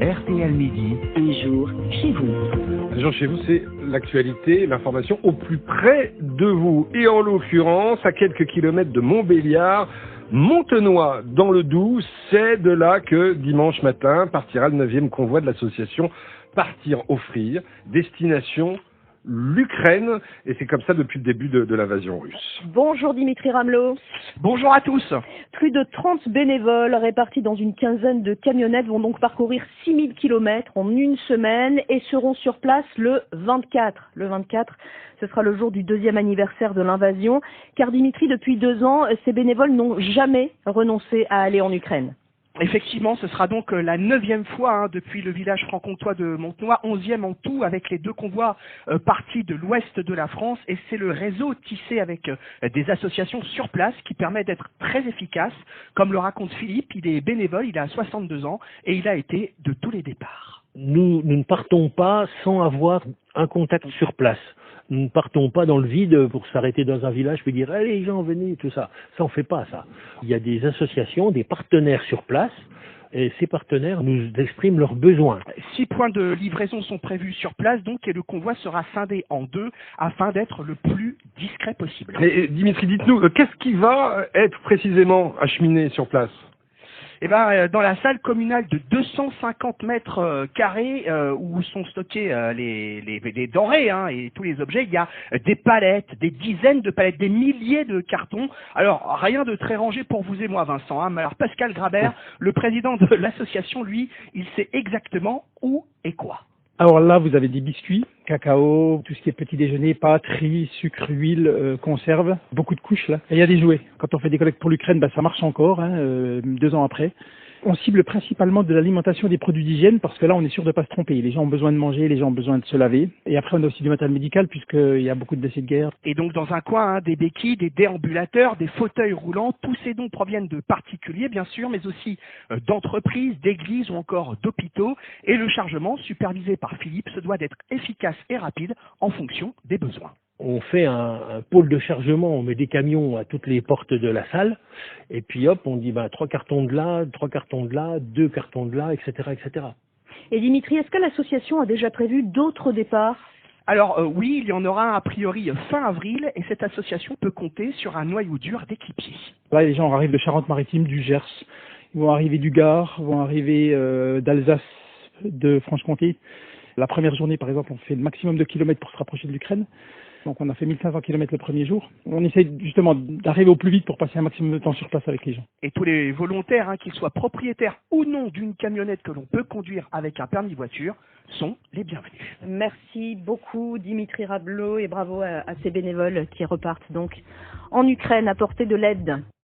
RTL Midi. Un jour chez vous. Un jour chez vous, c'est l'actualité, l'information au plus près de vous. Et en l'occurrence, à quelques kilomètres de Montbéliard, Montenoy, dans le Doubs, c'est de là que dimanche matin partira le 9e convoi de l'association Partir Offrir, destination l'Ukraine, et c'est comme ça depuis le début de l'invasion russe. Bonjour Dimitri Ramelot. Bonjour à tous. Plus de 30 bénévoles répartis dans une quinzaine de camionnettes vont donc parcourir 6000 km en une semaine et seront sur place le 24. Le 24, ce sera le jour du 2e anniversaire de l'invasion, car Dimitri, depuis 2 ans, ces bénévoles n'ont jamais renoncé à aller en Ukraine. Effectivement, ce sera donc la 9e fois depuis le village franc-comtois de Montenoy, 11e en tout avec les 2 convois partis de l'ouest de la France, et c'est le réseau tissé avec des associations sur place qui permet d'être très efficace. Comme le raconte Philippe, il est bénévole, il a 62 ans et il a été de tous les départs. Nous ne partons pas sans avoir un contact sur place. Nous ne partons pas dans le vide pour s'arrêter dans un village et dire « Allez les gens, venez », tout ça. Ça, on fait pas ça. Il y a des associations, des partenaires sur place, et ces partenaires nous expriment leurs besoins. 6 points de livraison sont prévus sur place, donc, et le convoi sera scindé en 2 afin d'être le plus discret possible. Mais Dimitri, dites-nous, qu'est-ce qui va être précisément acheminé sur place ? Eh ben, dans la salle communale de 250 mètres carrés où sont stockés les denrées et tous les objets, il y a des palettes, des dizaines de palettes, des milliers de cartons. Alors, rien de très rangé pour vous et moi, Vincent. Mais alors, Pascal Grabert, le président de l'association, lui, il sait exactement où et quoi. Alors là, vous avez des biscuits, cacao, tout ce qui est petit déjeuner, pâtes, riz, sucre, huile, conserve, beaucoup de couches là. Et il y a des jouets. Quand on fait des collectes pour l'Ukraine, ça marche encore, 2 ans après. On cible principalement de l'alimentation et des produits d'hygiène parce que là, on est sûr de pas se tromper. Les gens ont besoin de manger, les gens ont besoin de se laver. Et après, on a aussi du matériel médical puisqu'il y a beaucoup de décès de guerre. Et donc, dans un coin, des béquilles, des déambulateurs, des fauteuils roulants. Tous ces dons proviennent de particuliers, bien sûr, mais aussi d'entreprises, d'églises ou encore d'hôpitaux. Et le chargement, supervisé par Philippe, se doit d'être efficace et rapide en fonction des besoins. On fait un pôle de chargement, on met des camions à toutes les portes de la salle, et puis hop, on dit 3 cartons de là, 3 cartons de là, 2 cartons de là, etc., etc. Et Dimitri, est-ce que l'association a déjà prévu d'autres départs ? Alors oui, il y en aura a priori fin avril, et cette association peut compter sur un noyau dur d'équipiers. Là, les gens arrivent de Charente-Maritime, du Gers, ils vont arriver du Gard, vont arriver d'Alsace, de Franche-Comté. La première journée, par exemple, on fait le maximum de kilomètres pour se rapprocher de l'Ukraine. Donc on a fait 1500 km le premier jour. On essaie justement d'arriver au plus vite pour passer un maximum de temps sur place avec les gens. Et tous les volontaires, qu'ils soient propriétaires ou non d'une camionnette que l'on peut conduire avec un permis voiture, sont les bienvenus. Merci beaucoup Dimitri Ramelot et bravo à ces bénévoles qui repartent donc en Ukraine apporter de l'aide.